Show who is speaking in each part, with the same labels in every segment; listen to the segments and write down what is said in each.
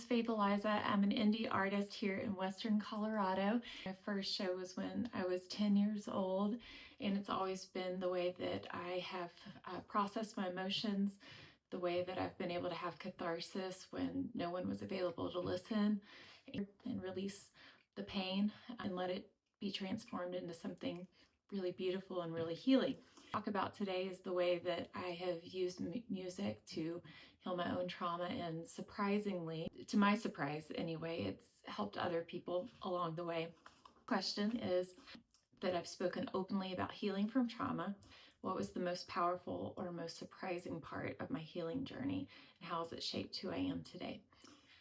Speaker 1: Faith Eliza. I'm an indie artist here in Western Colorado. My first show was when I was 10 years old, and it's always been the way that I have processed my emotions, the way that I've been able to have catharsis when no one was available to listen, and release the pain and let it be transformed into something really beautiful and really healing. Talk about today is the way that I have used music to heal my own trauma, and surprisingly, to my surprise anyway, it's helped other people along the way. Question is that I've spoken openly about healing from trauma. What was the most powerful or most surprising part of my healing journey, and how has it shaped who I am today?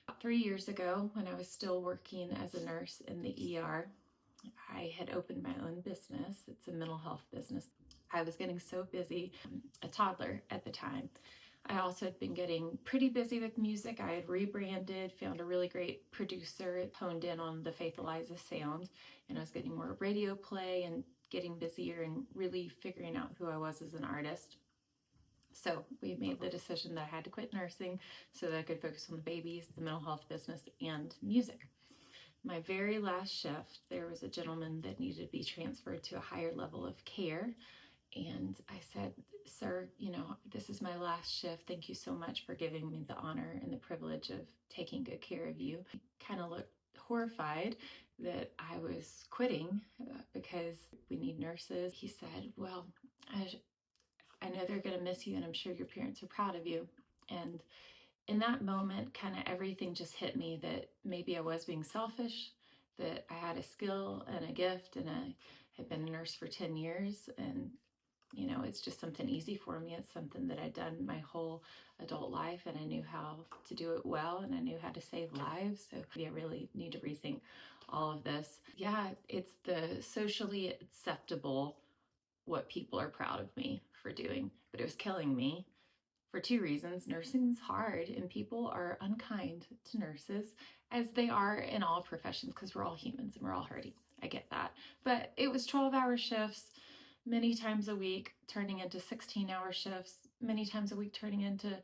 Speaker 1: About 3 years ago, when I was still working as a nurse in the ER, I had opened my own business. It's a mental health business. I was getting so busy, a toddler at the time. I also had been getting pretty busy with music. I had rebranded, found a really great producer, honed in on the Faith Eliza sound, and I was getting more radio play and getting busier and really figuring out who I was as an artist. So we made the decision that I had to quit nursing so that I could focus on the babies, the mental health business, and music. My very last shift, there was a gentleman that needed to be transferred to a higher level of care. And I said, "Sir, this is my last shift. Thank you so much for giving me the honor and the privilege of taking good care of you." He kind of looked horrified that I was quitting because we need nurses. He said, "Well, I know they're going to miss you, and I'm sure your parents are proud of you." And in that moment, kind of everything just hit me that maybe I was being selfish, that I had a skill and a gift, and I had been a nurse for 10 years. And, it's just something easy for me. It's something that I'd done my whole adult life, and I knew how to do it well, and I knew how to save lives. So I really need to rethink all of this. Yeah, it's the socially acceptable what people are proud of me for doing, but it was killing me. For two reasons. Nursing's hard, and people are unkind to nurses, as they are in all professions, because we're all humans and we're all hurting. I get that. But it was 12-hour shifts many times a week, turning into 16-hour shifts many times a week, turning into,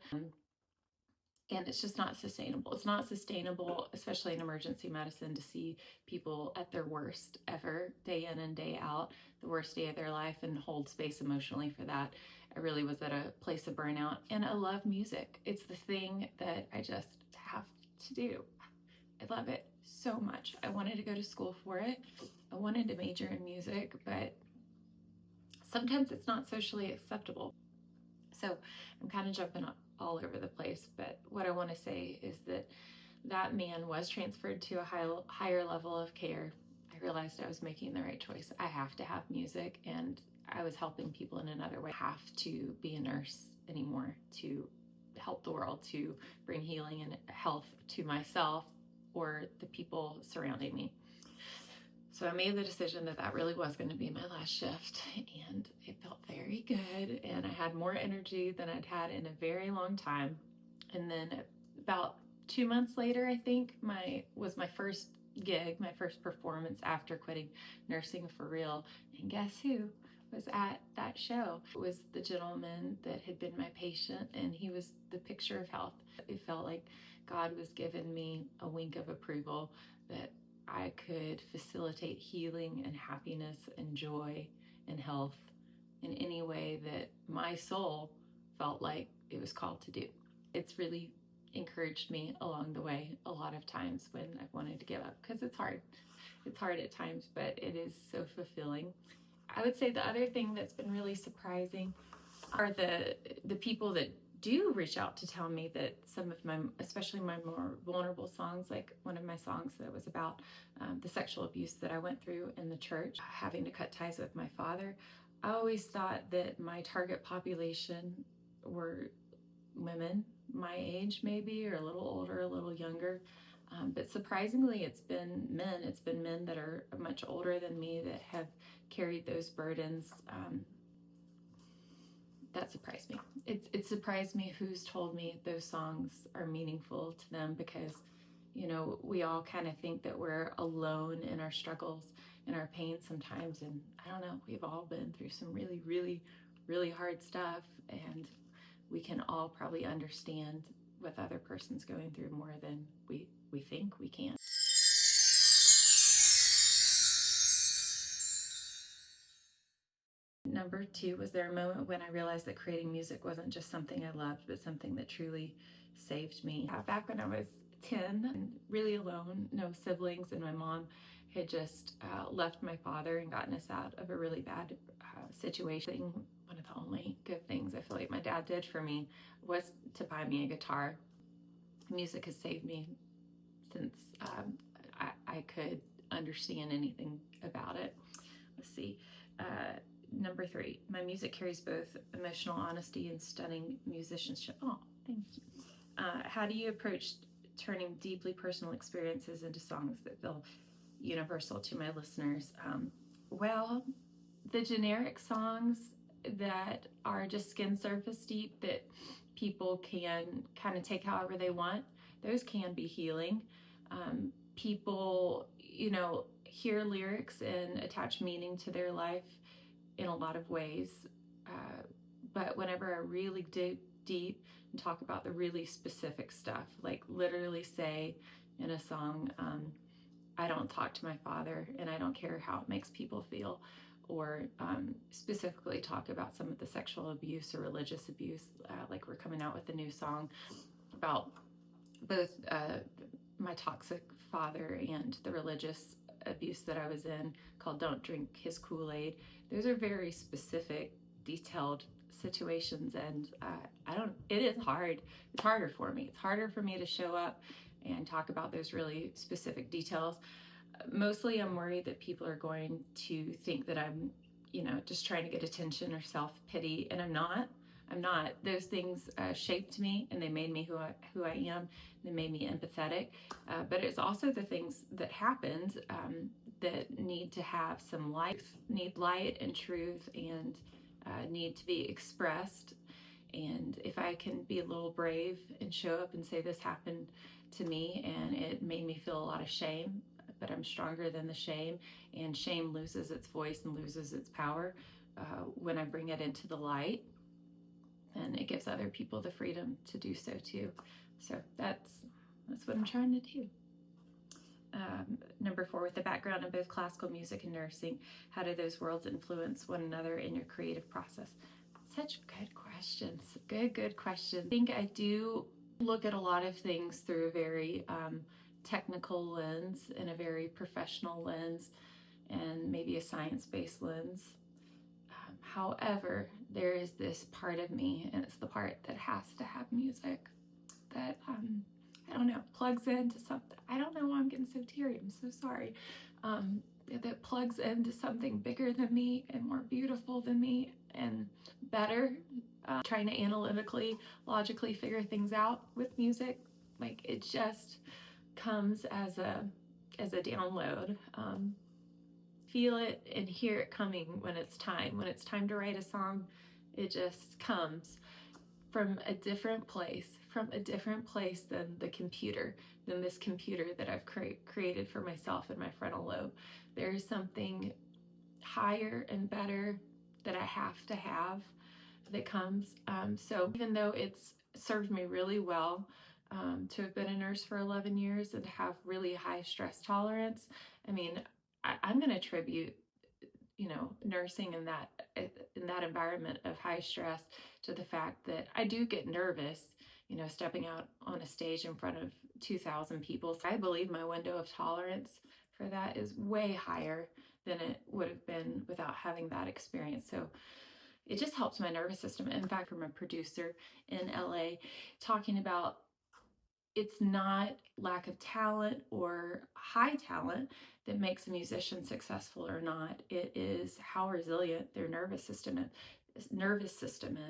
Speaker 1: and it's just not sustainable. It's not sustainable, especially in emergency medicine, to see people at their worst ever, day in and day out, the worst day of their life, and hold space emotionally for that. I really was at a place of burnout, and I love music. It's the thing that I just have to do. I love it so much. I wanted to go to school for it. I wanted to major in music, but sometimes it's not socially acceptable. So I'm kind of jumping all over the place, but what I want to say is that man was transferred to a higher level of care. I realized I was making the right choice. I have to have music, and I was helping people in another way. I have to be a nurse anymore to help the world, to bring healing and health to myself or the people surrounding me. So I made the decision that really was going to be my last shift, and it felt very good, and I had more energy than I'd had in a very long time. And then about 2 months later, I think, was my first gig, my first performance after quitting nursing for real. And guess who was at that show? It was the gentleman that had been my patient, and he was the picture of health. It felt like God was giving me a wink of approval that I could facilitate healing and happiness and joy and health in any way that my soul felt like it was called to do. It's really encouraged me along the way a lot of times when I've wanted to give up, because it's hard. It's hard at times, but it is so fulfilling. I would say the other thing that's been really surprising are the people that do reach out to tell me that some of my, especially my more vulnerable songs, like one of my songs that was about the sexual abuse that I went through in the church, having to cut ties with my father. I always thought that my target population were women my age, maybe, or a little older, a little younger. But surprisingly, it's been men. It's been men that are much older than me that have carried those burdens. That surprised me. It surprised me who's told me those songs are meaningful to them, because, we all kind of think that we're alone in our struggles and our pain sometimes. And I don't know, we've all been through some really, really, really hard stuff, and we can all probably understand with other person's going through more than we think we can. Number two, was there a moment when I realized that creating music wasn't just something I loved, but something that truly saved me? Back when I was 10, and really alone, no siblings, and my mom had just left my father and gotten us out of a really bad situation. One of the only good things I feel like my dad did for me was to buy me a guitar. Music has saved me since I could understand anything about it. Let's see. Number three, my music carries both emotional honesty and stunning musicianship. Oh, thank you. How do you approach turning deeply personal experiences into songs that feel universal to my listeners? Well, the generic songs that are just skin surface deep that people can kind of take however they want, those can be healing. People, hear lyrics and attach meaning to their life in a lot of ways. But whenever I really dig deep and talk about the really specific stuff, like literally say in a song, I don't talk to my father and I don't care how it makes people feel, or specifically talk about some of the sexual abuse or religious abuse, like we're coming out with a new song about both my toxic father and the religious abuse that I was in, called Don't Drink His Kool-Aid. Those are very specific, detailed situations, and it is hard. It's harder for me. It's harder for me to show up and talk about those really specific details. Mostly I'm worried that people are going to think that I'm, just trying to get attention or self-pity, and I'm not. Those things shaped me, and they made me who I am. They made me empathetic. But it's also the things that happened that need to have some light, need light and truth, and need to be expressed. And if I can be a little brave and show up and say this happened to me and it made me feel a lot of shame, but I'm stronger than the shame, and shame loses its voice and loses its power when I bring it into the light. And it gives other people the freedom to do so too. So that's what I'm trying to do. Number four, with the background in both classical music and nursing, how do those worlds influence one another in your creative process? Such good questions. Good questions. I think I do look at a lot of things through a very technical lens and a very professional lens and maybe a science-based lens. However, there is this part of me, and it's the part that has to have music, that I don't know, plugs into something. I don't know why I'm getting so teary. I'm so sorry. That plugs into something bigger than me and more beautiful than me and better. Trying to analytically, logically figure things out with music, like it just comes as a download. Feel it and hear it coming when it's time. When it's time to write a song, it just comes from a different place than the computer, than this computer that I've created for myself in my frontal lobe. There is something higher and better that I have to have that comes. So even though it's served me really well to have been a nurse for 11 years and have really high stress tolerance, I mean, I'm going to attribute, nursing in that environment of high stress to the fact that I do get nervous, stepping out on a stage in front of 2,000 people. So I believe my window of tolerance for that is way higher than it would have been without having that experience. So it just helps my nervous system. In fact, from a producer in LA talking about, it's not lack of talent or high talent that makes a musician successful or not. It is how resilient their nervous system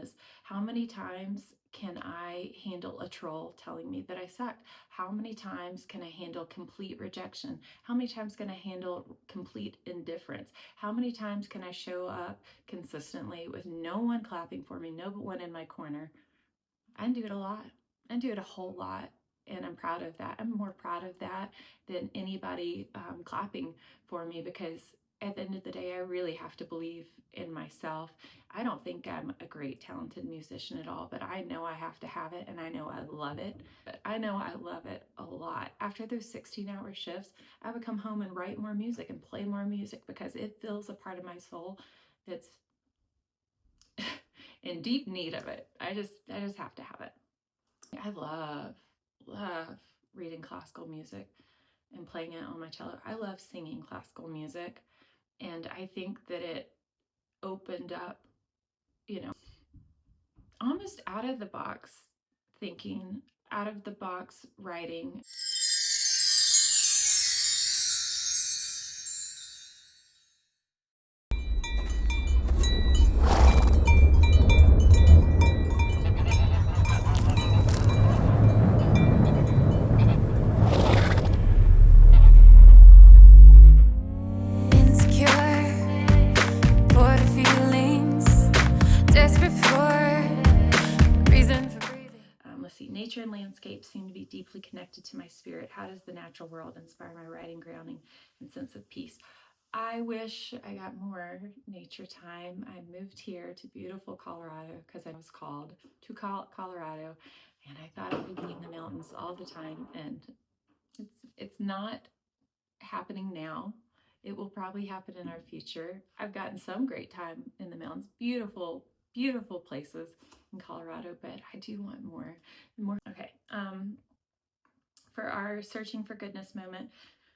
Speaker 1: is. How many times can I handle a troll telling me that I suck? How many times can I handle complete rejection? How many times can I handle complete indifference? How many times can I show up consistently with no one clapping for me, no one in my corner? I do it a lot. I do it a whole lot. And I'm proud of that. I'm more proud of that than anybody clapping for me, because at the end of the day, I really have to believe in myself. I don't think I'm a great, talented musician at all, but I know I have to have it, and I know I love it. But I know I love it a lot. After those 16-hour shifts, I would come home and write more music and play more music because it fills a part of my soul that's in deep need of it. I just have to have it. I love reading classical music and playing it on my cello. I love singing classical music, and I think that it opened up, almost out of the box thinking, out of the box writing. Let's see, nature and landscape seem to be deeply connected to my spirit. How does the natural world inspire my writing, grounding, and sense of peace? I wish I got more nature time. I moved here to beautiful Colorado because I was called to Colorado, and I thought I would be in the mountains all the time, and it's not happening now. It will probably happen in our future. I've gotten some great time in the mountains, beautiful, beautiful places in Colorado, but I do want more and more. Okay. For our searching for goodness moment,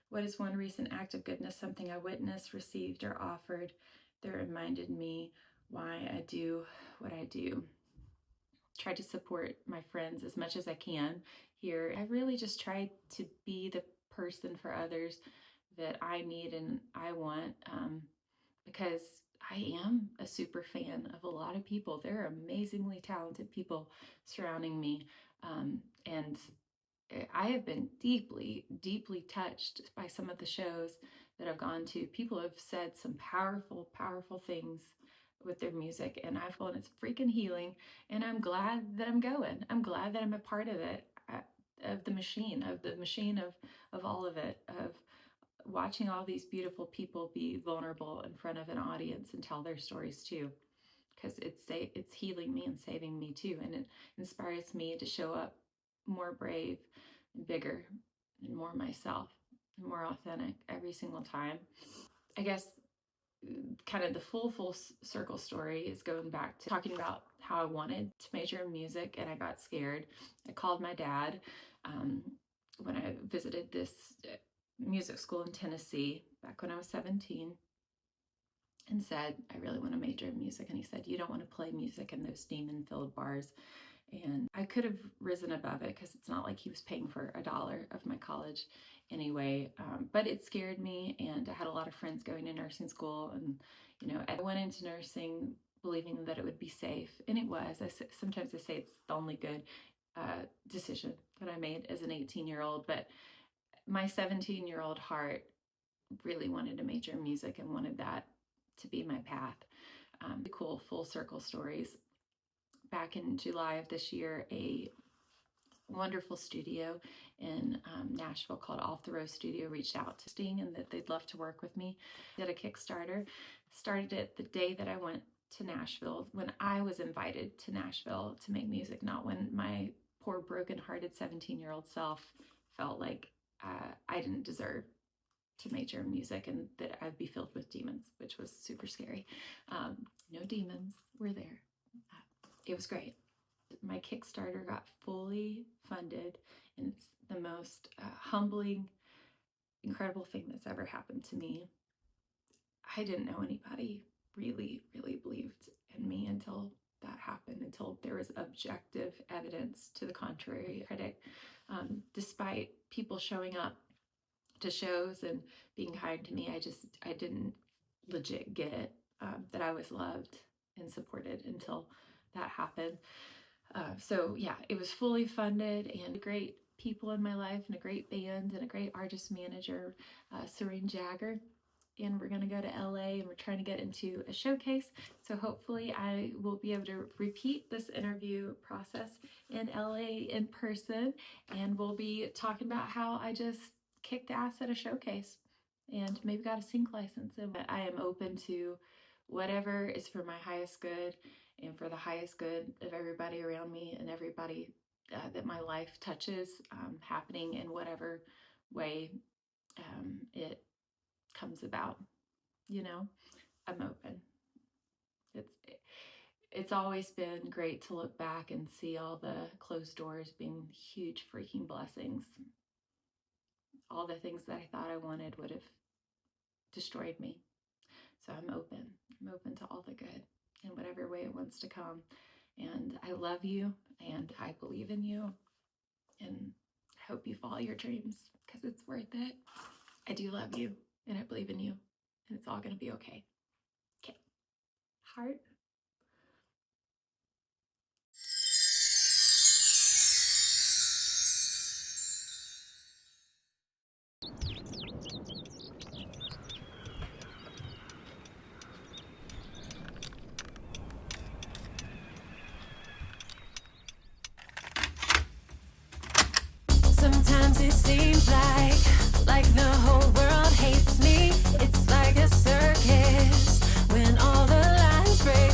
Speaker 1: what is one recent act of goodness, something I witnessed, received, or offered that reminded me why I do what I do? Try to support my friends as much as I can here. I really just try to be the person for others that I need and I want, because I am a super fan of a lot of people. There are amazingly talented people surrounding me, and I have been deeply, deeply touched by some of the shows that I've gone to. People have said some powerful, powerful things with their music, and I feel it's freaking healing. And I'm glad that I'm going. I'm glad that I'm a part of it, of the machine, of all of it, of watching all these beautiful people be vulnerable in front of an audience and tell their stories too, because it's healing me and saving me too, and it inspires me to show up more brave and bigger and more myself and more authentic every single time. I guess kind of the full circle story is going back to talking about how I wanted to major in music and I got scared. I called my dad when I visited this music school in Tennessee back when I was 17 and said, I really want to major in music. And he said, you don't want to play music in those demon-filled bars. And I could have risen above it because it's not like he was paying for $1 of my college anyway. But it scared me, and I had a lot of friends going to nursing school, and I went into nursing believing that it would be safe, and it was. Sometimes I say it's the only good decision that I made as an 18-year-old, but my 17-year-old heart really wanted to major in music and wanted that to be my path. Cool full circle stories. Back in July of this year, a wonderful studio in Nashville called Off the Row Studio reached out to Sting and that they'd love to work with me. Did a Kickstarter. Started it the day that I went to Nashville, when I was invited to Nashville to make music, not when my poor broken-hearted 17-year-old self felt like I didn't deserve to major in music and that I'd be filled with demons, which was super scary. No demons were there. It was great. My Kickstarter got fully funded, and it's the most humbling, incredible thing that's ever happened to me. I didn't know anybody really, really believed in me until that happened, until there was objective evidence to the contrary. Critic, despite people showing up to shows and being kind to me, I didn't legit get it, that I was loved and supported until that happened. So yeah, it was fully funded, and great people in my life, and a great band, and a great artist manager, Serene Jagger. And we're going to go to LA, and we're trying to get into a showcase. So hopefully I will be able to repeat this interview process in LA in person, and we'll be talking about how I just kicked ass at a showcase. and maybe got a sync license. And I am open to whatever is for my highest good and for the highest good of everybody around me and everybody that my life touches, happening in whatever way it comes about. You know, I'm open. It's it's always been great to look back and see all the closed doors being huge freaking blessings. All the things that I thought I wanted would have destroyed me. So I'm open. I'm open to all the good in whatever way it wants to come. And I love you and I believe in you. And I hope you follow your dreams because it's worth it. I do love you and I believe in you. And it's all going to be okay. Okay. Heart.
Speaker 2: Sometimes it seems like the whole world hates me. It's like a circus when all the lines break.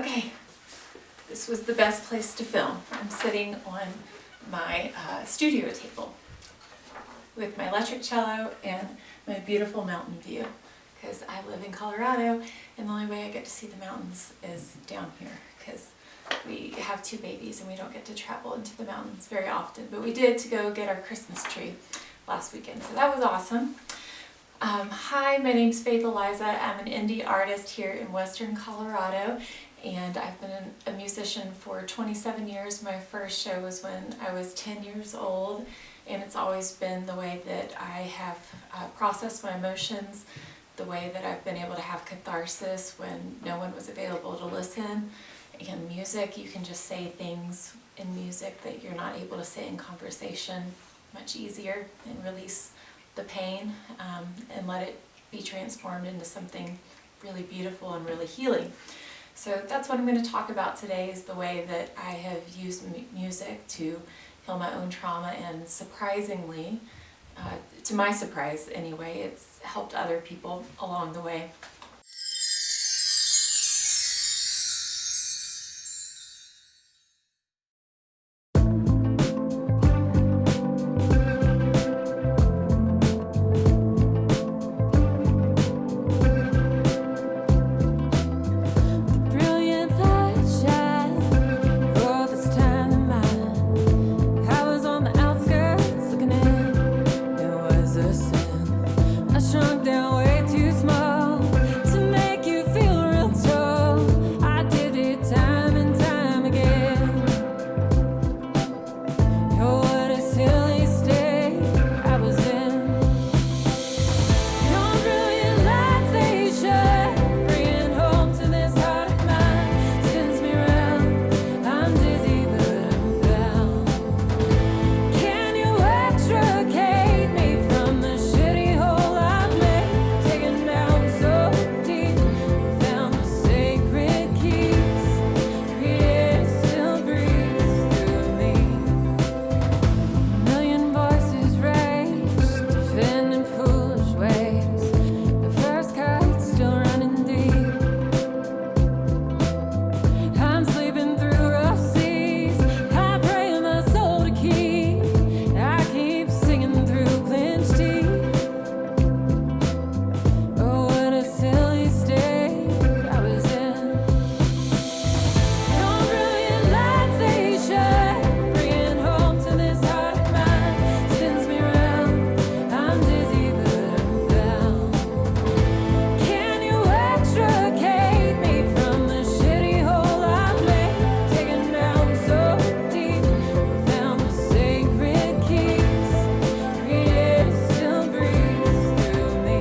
Speaker 1: Okay, this was the best place to film. I'm sitting on my studio table with my electric cello and my beautiful mountain view, because I live in Colorado and the only way I get to see the mountains is down here, because we have 2 babies and we don't get to travel into the mountains very often, but we did to go get our Christmas tree last weekend, so that was awesome. Hi, my name's Faith Eliza. I'm an indie artist here in Western Colorado, and I've been a musician for 27 years. My first show was when I was 10 years old, and it's always been the way that I have processed my emotions, the way that I've been able to have catharsis when no one was available to listen. In music, you can just say things in music that you're not able to say in conversation much easier, and release the pain and let it be transformed into something really beautiful and really healing. So that's what I'm going to talk about today, is the way that I have used music to heal my own trauma, and surprisingly, to my surprise anyway, it's helped other people along the way.
Speaker 2: Brilliant light shine, oh, this time of mine. I was on the outskirts looking in, it was a sin. I shrunk down way too small to make you feel real tall. I did it time and time again. Oh, what a silly state I was in. Your brilliant lights, they shine, bringing home to this heart of mine. Spins me round, I'm dizzy but I'm found. Can you extricate me from the shitty hole I've made? Taken down so deep, found the sacred keys. Creator still breathes through me. Million voices rage, defending foolish ways. The first kite's still running deep. I'm sleeping through rough seas. I pray my soul to keep. I keep singing through clenched teeth. Oh, what a silly state I was in. Your brilliant lights, they shine, bringing home to this heart of mine. Spins me round, I'm dizzy but I'm found. Can you extricate me from the shitty hole I've made? Taken down so deep, found the sacred keys. Creator still breathes through me.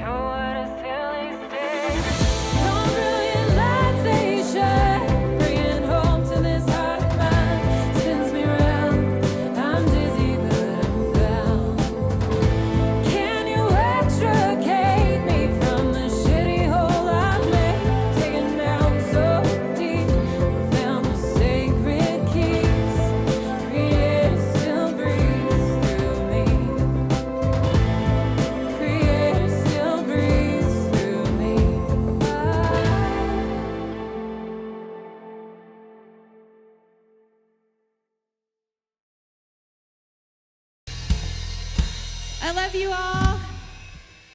Speaker 2: Oh, what a silly state. Your brilliant lights, they shine, bringing home to this heart of mine. Spins me round, I'm dizzy but I'm found. Can you extricate me from the shitty hole I've made? Taken down so deep, found the sacred keys. Creator still breathes through me. Creator still breathes through me.
Speaker 3: I love you all.